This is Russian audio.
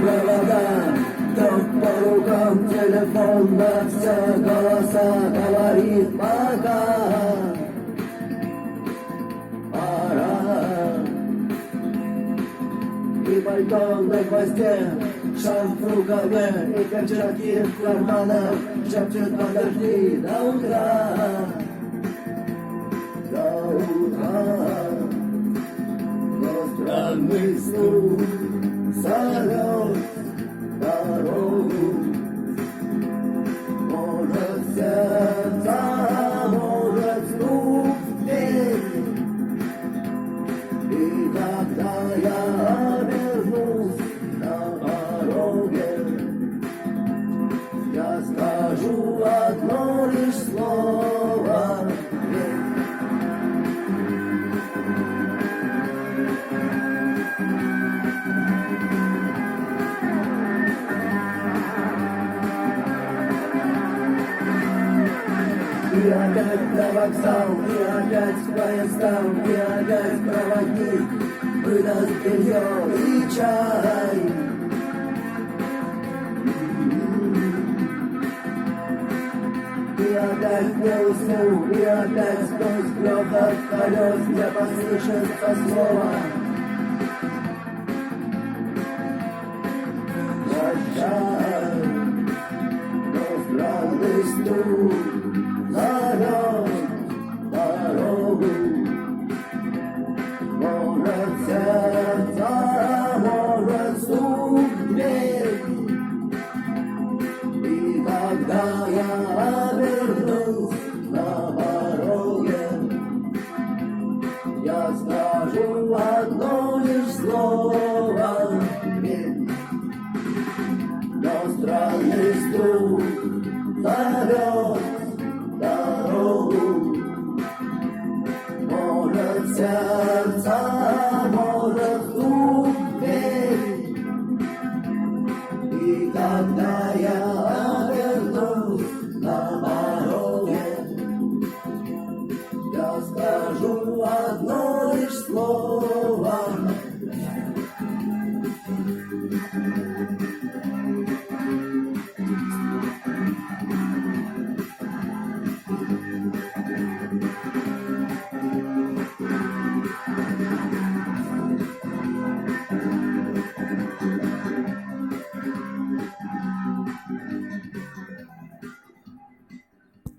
провода, друг по рукам, телефон на все голоса говорит пока. Пора. И пальто на хвосте, шарф в рукаве, и перчатки в карманах, шепчет подожди до утра. До утра. Но странный стук зовет дорогу. Может сердце, может стук в дверь. И когда я обернусь на дороге, я скажу одно лишь слово. И опять на вокзал, и опять к поездам, и опять проводник выдаст белье и чай. И опять не усну, и опять сквозь грохот колес мне послышится слово.